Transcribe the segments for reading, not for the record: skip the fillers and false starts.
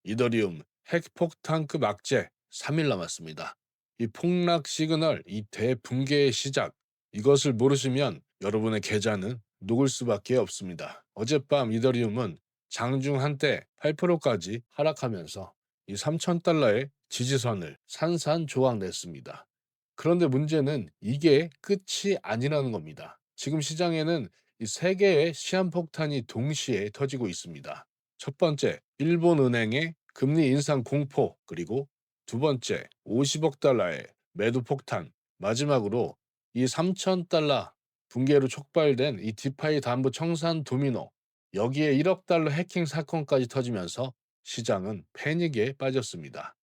이더리움 핵폭탄급 악재 3일 남았습니다. 이 폭락 시그널, 이 대붕괴의 시작, 이것을 모르시면 여러분의 계좌는 녹을 수밖에 없습니다. 어젯밤 이더리움은 장중 한때 8%까지 하락하면서 이 3,000달러의 지지선을 산산조각냈습니다. 그런데 문제는 이게 끝이 아니라는 겁니다. 지금 시장에는 이 세 개의 시한폭탄이 동시에 터지고 있습니다. 첫 번째, 일본은행의 금리 인상 공포, 그리고 두 번째, 50억 달러의 매도 폭탄, 마지막으로 이 3,000달러 붕괴로 촉발된 이 디파이 담보 청산 도미노, 여기에 1억 달러 해킹 사건까지 터지면서 시장은 패닉에 빠졌습니다.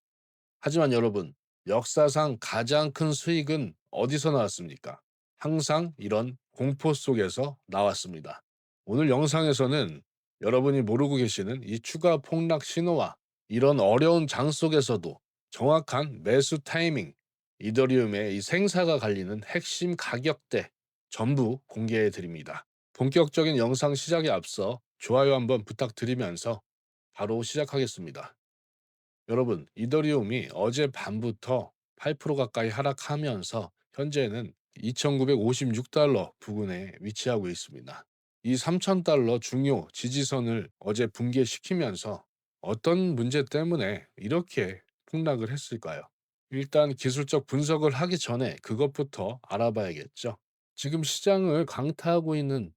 하지만 여러분, 역사상 가장 큰 수익은 어디서 나왔습니까? 항상 이런 공포 속에서 나왔습니다. 오늘 영상에서는 여러분이 모르고 계시는 이 추가 폭락 신호와 이런 어려운 장 속에서도 정확한 매수 타이밍, 이더리움의 이 생사가 갈리는 핵심 가격대 전부 공개해 드립니다. 본격적인 영상 시작에 앞서 좋아요 한번 부탁드리면서 바로 시작하겠습니다. 여러분, 이더리움이 어젯밤부터 8% 가까이 하락하면서 현재는 2,956달러 부근에 위치하고 있습니다. 이 3,000달러 중요 지지선을 어제 붕괴시키면서 어떤 문제 때문에 이렇게 폭락을 했을까요? 일단 기술적 분석을 하기 전에 그것부터 알아봐야겠죠. 지금 시장을 강타하고 있는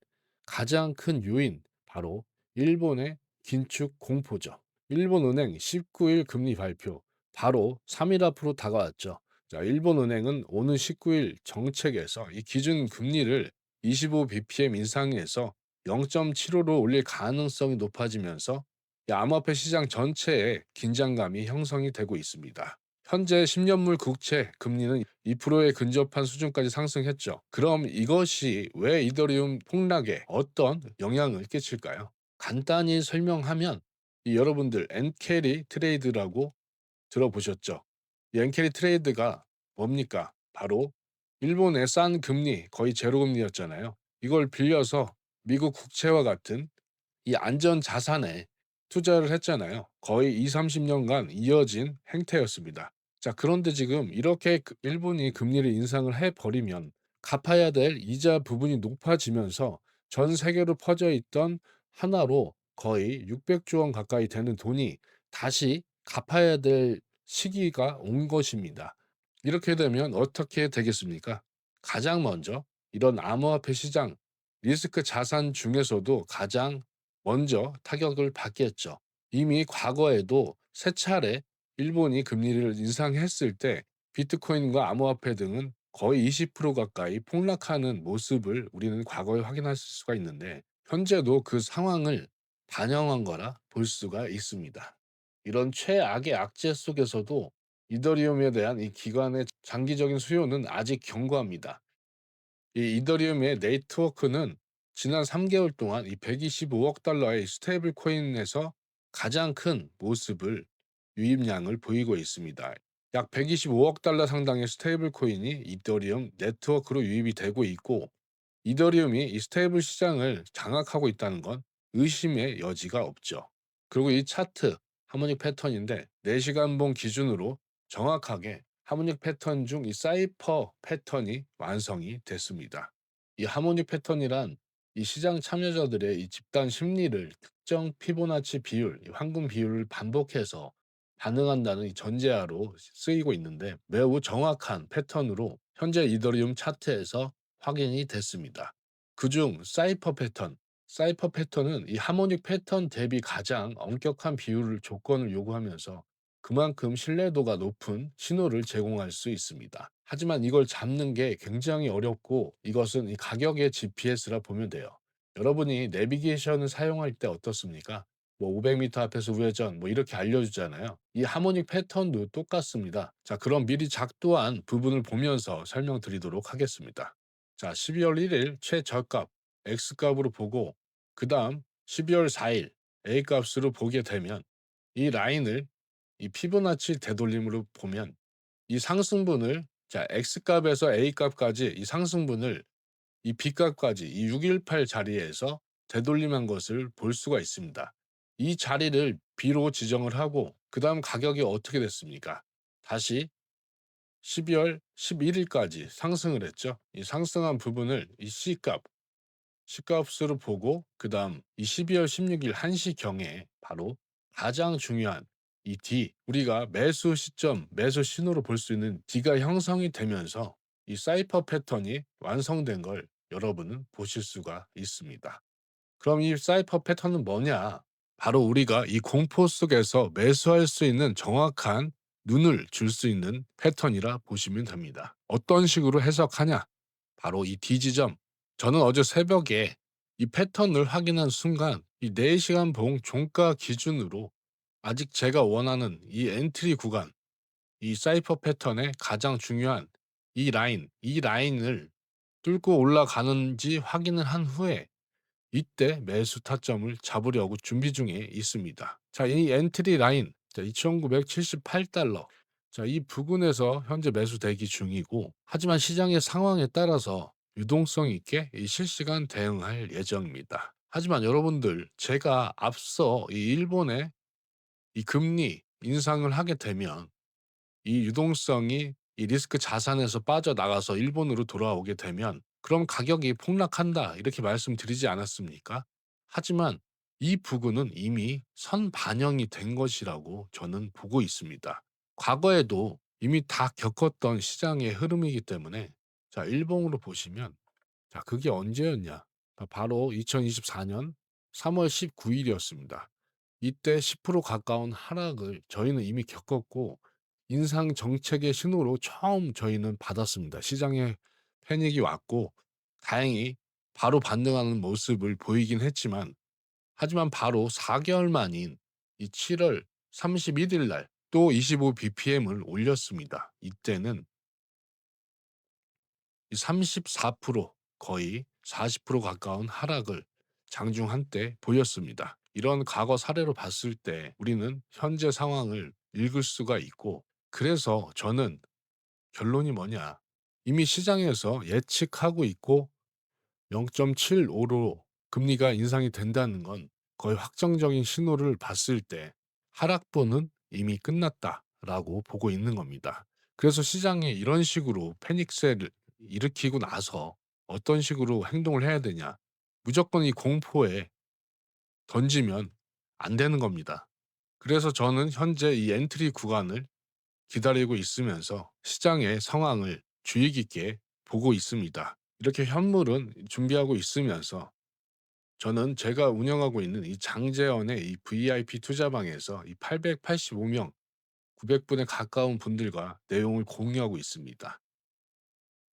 가장 큰 요인, 바로 일본의 긴축 공포죠. 일본은행 19일 금리 발표, 바로 3일 앞으로 다가왔죠. 자, 일본은행은 오는 19일 정책에서 이 기준 금리를 25bpm 인상해서 0.75로 올릴 가능성이 높아지면서 이 암호화폐 시장 전체에 긴장감이 형성이 되고 있습니다. 현재 10년물 국채 금리는 2%에 근접한 수준까지 상승했죠. 그럼 이것이 왜 이더리움 폭락에 어떤 영향을 끼칠까요? 간단히 설명하면 이 여러분들 엔캐리 트레이드라고 들어보셨죠? 이 엔캐리 트레이드가 뭡니까? 바로 일본의 싼 금리, 거의 제로 금리였잖아요. 이걸 빌려서 미국 국채와 같은 이 안전 자산에 투자를 했잖아요. 거의 20-30년간 이어진 행태였습니다. 자, 그런데 지금 이렇게 일본이 금리를 인상을 해 버리면 갚아야 될 이자 부분이 높아지면서 전 세계로 퍼져 있던 하나로 거의 600조 원 가까이 되는 돈이 다시 갚아야 될 시기가 온 것입니다. 이렇게 되면 어떻게 되겠습니까? 가장 먼저 이런 암호화폐 시장 리스크 자산 중에서도 가장 먼저 타격을 받겠죠. 이미 과거에도 세 차례 일본이 금리를 인상했을 때 비트코인과 암호화폐 등은 거의 20% 가까이 폭락하는 모습을 우리는 과거에 확인할 수가 있는데, 현재도 그 상황을 반영한 거라 볼 수가 있습니다. 이런 최악의 악재 속에서도 이더리움에 대한 이 기관의 장기적인 수요는 아직 견고합니다. 이 이더리움의 네트워크는 지난 3개월 동안 이 125억 달러의 스테이블 코인에서 가장 큰 모습을 유입량을 보이고 있습니다. 약 125억 달러 상당의 스테이블 코인이 이더리움 네트워크로 유입이 되고 있고, 이더리움이 이 스테이블 시장을 장악하고 있다는 건 의심의 여지가 없죠. 그리고 이 차트 하모닉 패턴인데 4시간봉 기준으로 정확하게 하모닉 패턴 중 이 사이퍼 패턴이 완성이 됐습니다. 이 하모닉 패턴이란 이 시장 참여자들의 이 집단 심리를 특정 피보나치 비율, 이 황금 비율을 반복해서 반응한다는 이 전제하로 쓰이고 있는데, 매우 정확한 패턴으로 현재 이더리움 차트에서 확인이 됐습니다. 그중 사이퍼 패턴은 이 하모닉 패턴 대비 가장 엄격한 비율을 조건을 요구하면서 그만큼 신뢰도가 높은 신호를 제공할 수 있습니다. 하지만 이걸 잡는 게 굉장히 어렵고, 이것은 이 가격의 GPS라 보면 돼요. 여러분이 내비게이션을 사용할 때 어떻습니까? 뭐 500m 앞에서 우회전 뭐 이렇게 알려주잖아요. 이 하모닉 패턴도 똑같습니다. 자, 그럼 미리 작도한 부분을 보면서 설명드리도록 하겠습니다. 자, 12월 1일 최저값 X값으로 보고, 그 다음 12월 4일 A값으로 보게 되면 이 라인을 이 피보나치 되돌림으로 보면 이 상승분을, 자, X값에서 A값까지 이 상승분을 이 B값까지 이 618 자리에서 되돌림한 것을 볼 수가 있습니다. 이 자리를 B로 지정을 하고 그다음 가격이 어떻게 됐습니까? 다시 12월 11일까지 상승을 했죠. 이 상승한 부분을 이 C값으로 보고 그다음 이 12월 16일 1시 경에 바로 가장 중요한 이 D, 우리가 매수 시점, 매수 신호로 볼 수 있는 D가 형성이 되면서 이 사이퍼 패턴이 완성된 걸 여러분은 보실 수가 있습니다. 그럼 이 사이퍼 패턴은 뭐냐? 바로 우리가 이 공포 속에서 매수할 수 있는 정확한 눈을 줄 수 있는 패턴이라 보시면 됩니다. 어떤 식으로 해석하냐? 바로 이 D 지점. 저는 어제 새벽에 이 패턴을 확인한 순간 이 4시간 봉 종가 기준으로 아직 제가 원하는 이 엔트리 구간, 이 사이퍼 패턴의 가장 중요한 이 라인을 뚫고 올라가는지 확인을 한 후에 이때 매수 타점을 잡으려고 준비 중에 있습니다. 자, 이 엔트리 라인, 자, 2,978달러. 자, 이 부근에서 현재 매수 대기 중이고, 하지만 시장의 상황에 따라서 유동성 있게 이 실시간 대응할 예정입니다. 하지만 여러분들, 제가 앞서 이 일본의 이 금리 인상을 하게 되면 이 유동성이 이 리스크 자산에서 빠져나가서 일본으로 돌아오게 되면 그럼 가격이 폭락한다 이렇게 말씀드리지 않았습니까? 하지만 이 부분은 이미 선반영이 된 것이라고 저는 보고 있습니다. 과거에도 이미 다 겪었던 시장의 흐름이기 때문에 자, 일봉으로 보시면 자, 그게 언제였냐? 바로 2024년 3월 19일이었습니다. 이때 10% 가까운 하락을 저희는 이미 겪었고 인상 정책의 신호로 처음 저희는 받았습니다. 시장에 패닉이 왔고 다행히 바로 반등하는 모습을 보이긴 했지만 하지만 바로 4개월 만인 이 7월 31일 날 또 25bpm을 올렸습니다. 이때는 이 34% 거의 40% 가까운 하락을 장중 한때 보였습니다. 이런 과거 사례로 봤을 때 우리는 현재 상황을 읽을 수가 있고 그래서 저는 결론이 뭐냐? 이미 시장에서 예측하고 있고 0.75로 금리가 인상이 된다는 건 거의 확정적인 신호를 봤을 때 하락분은 이미 끝났다라고 보고 있는 겁니다. 그래서 시장에 이런 식으로 패닉세를 일으키고 나서 어떤 식으로 행동을 해야 되냐? 무조건 이 공포에 던지면 안 되는 겁니다. 그래서 저는 현재 이 엔트리 구간을 기다리고 있으면서 시장의 상황을 주의 깊게 보고 있습니다. 이렇게 현물은 준비하고 있으면서 저는 제가 운영하고 있는 이 장재원의 이 VIP 투자방에서 이 885명, 900분에 가까운 분들과 내용을 공유하고 있습니다.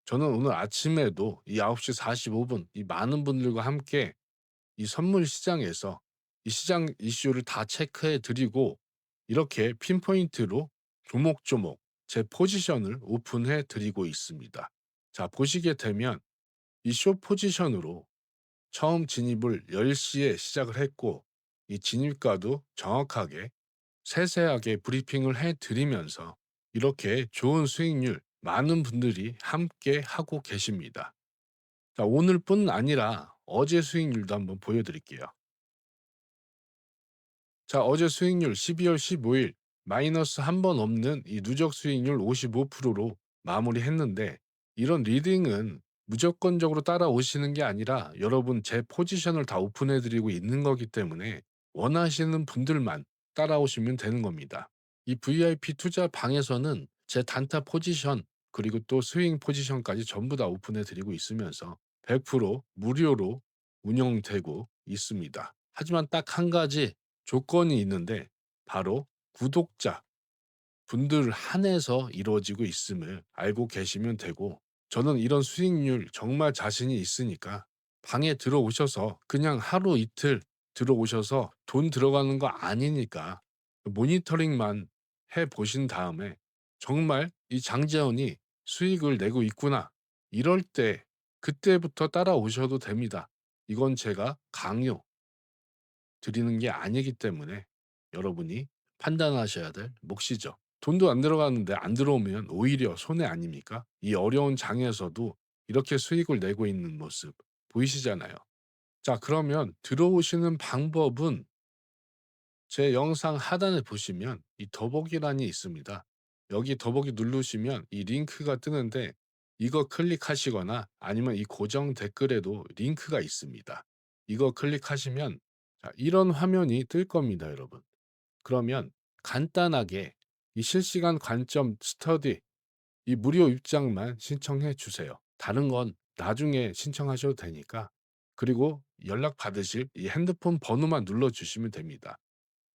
저는 오늘 아침에도 이 9시 45분 이 많은 분들과 함께 이 선물 시장에서 이 시장 이슈를 다 체크해 드리고 이렇게 핀포인트로 조목조목 제 포지션을 오픈해 드리고 있습니다. 자, 보시게 되면 이 숏 포지션으로 처음 진입을 10시에 시작을 했고 이 진입가도 정확하게 세세하게 브리핑을 해 드리면서 이렇게 좋은 수익률 많은 분들이 함께 하고 계십니다. 자, 오늘뿐 아니라 어제 수익률도 한번 보여드릴게요. 자, 어제 수익률 12월 15일 마이너스 한 번 없는 이 누적 수익률 55%로 마무리했는데 이런 리딩은 무조건적으로 따라오시는 게 아니라 여러분 제 포지션을 다 오픈해 드리고 있는 거기 때문에 원하시는 분들만 따라오시면 되는 겁니다. 이 VIP 투자 방에서는 제 단타 포지션 그리고 또 스윙 포지션까지 전부 다 오픈해 드리고 있으면서 100% 무료로 운영되고 있습니다. 하지만 딱 한 가지 조건이 있는데 바로 구독자 분들 한해서 이루어지고 있음을 알고 계시면 되고 저는 이런 수익률 정말 자신이 있으니까 방에 들어오셔서 그냥 하루 이틀 들어오셔서 돈 들어가는 거 아니니까 모니터링만 해 보신 다음에 정말 이 장재원이 수익을 내고 있구나 이럴 때 그때부터 따라오셔도 됩니다. 이건 제가 강요 드리는 게 아니기 때문에 여러분이 판단하셔야 될 몫이죠. 돈도 안 들어가는데 안 들어오면 오히려 손해 아닙니까? 이 어려운 장에서도 이렇게 수익을 내고 있는 모습 보이시잖아요. 자, 그러면 들어오시는 방법은 제 영상 하단에 보시면 이 더보기란이 있습니다. 여기 더보기 누르시면 이 링크가 뜨는데 이거 클릭하시거나 아니면 이 고정 댓글에도 링크가 있습니다. 이거 클릭하시면 자, 이런 화면이 뜰 겁니다, 여러분. 그러면 간단하게 이 실시간 관점 스터디 이 무료 입장만 신청해 주세요. 다른 건 나중에 신청하셔도 되니까. 그리고 연락 받으실 이 핸드폰 번호만 눌러 주시면 됩니다.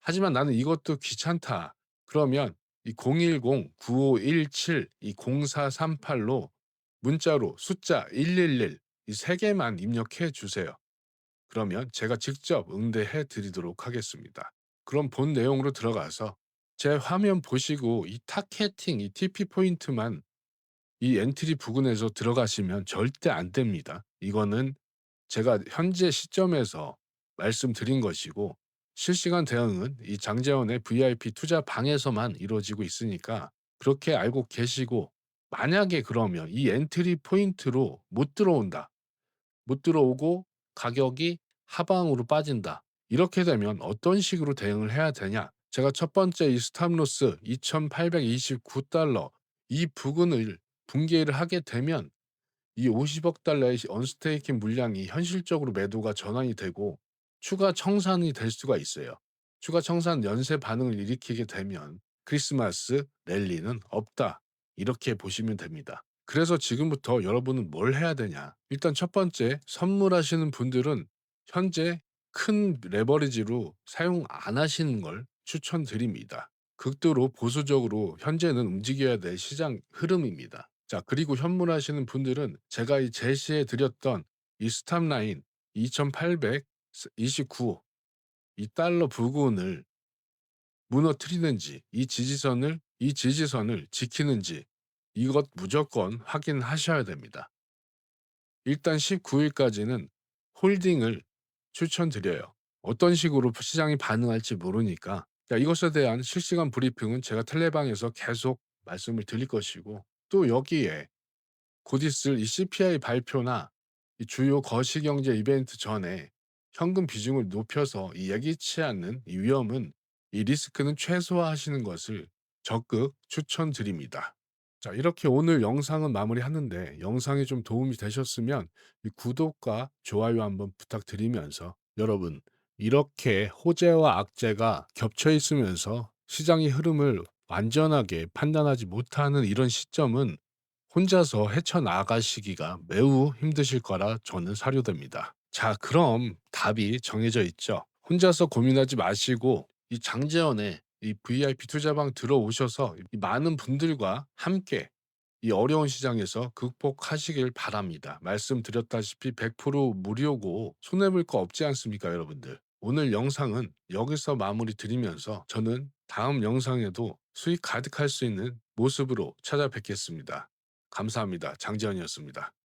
하지만 나는 이것도 귀찮다. 그러면 이 010-9517 이 0438로 문자로 숫자 111 이 3개만 입력해 주세요. 그러면 제가 직접 응대해 드리도록 하겠습니다. 그럼 본 내용으로 들어가서 제 화면 보시고 이 타겟팅 이 TP 포인트만 이 엔트리 부근에서 들어가시면 절대 안 됩니다. 이거는 제가 현재 시점에서 말씀드린 것이고 실시간 대응은 이 장제원의 VIP 투자 방에서만 이루어지고 있으니까 그렇게 알고 계시고 만약에 그러면 이 엔트리 포인트로 못 들어온다. 못 들어오고 가격이 하방으로 빠진다. 이렇게 되면 어떤 식으로 대응을 해야 되냐? 제가 첫 번째 이 스탑로스 2,829달러 이 부근을 붕괴를 하게 되면 이 50억 달러의 언스테이킹 물량이 현실적으로 매도가 전환이 되고 추가 청산이 될 수가 있어요. 추가 청산 연쇄 반응을 일으키게 되면 크리스마스 랠리는 없다. 이렇게 보시면 됩니다. 그래서 지금부터 여러분은 뭘 해야 되냐? 일단 첫 번째, 선물하시는 분들은 현재 큰 레버리지로 사용 안 하시는 걸 추천드립니다. 극도로 보수적으로 현재는 움직여야 될 시장 흐름입니다. 자, 그리고 현물하시는 분들은 제가 이 제시해 드렸던 이 스탑라인 2829 이 달러 부근을 무너뜨리는지 이 지지선을 지키는지 이것 무조건 확인하셔야 됩니다. 일단 19일까지는 홀딩을 추천드려요. 어떤 식으로 시장이 반응할지 모르니까 자, 이것에 대한 실시간 브리핑은 제가 텔레방에서 계속 말씀을 드릴 것이고 또 여기에 곧 있을 이 CPI 발표나 이 주요 거시경제 이벤트 전에 현금 비중을 높여서 이 예기치 않는 이 위험은 이 리스크는 최소화하시는 것을 적극 추천드립니다. 자, 이렇게 오늘 영상은 마무리하는데 영상이 좀 도움이 되셨으면 이 구독과 좋아요 한번 부탁드리면서 여러분 이렇게 호재와 악재가 겹쳐 있으면서 시장의 흐름을 완전하게 판단하지 못하는 이런 시점은 혼자서 헤쳐나가시기가 매우 힘드실 거라 저는 사료됩니다. 자, 그럼 답이 정해져 있죠. 혼자서 고민하지 마시고 이 장재원의 이 VIP 투자방 들어오셔서 이 많은 분들과 함께 이 어려운 시장에서 극복하시길 바랍니다. 말씀드렸다시피 100% 무료고 손해볼 거 없지 않습니까, 여러분들? 오늘 영상은 여기서 마무리 드리면서 저는 다음 영상에도 수익 가득할 수 있는 모습으로 찾아뵙겠습니다. 감사합니다. 장지현이었습니다.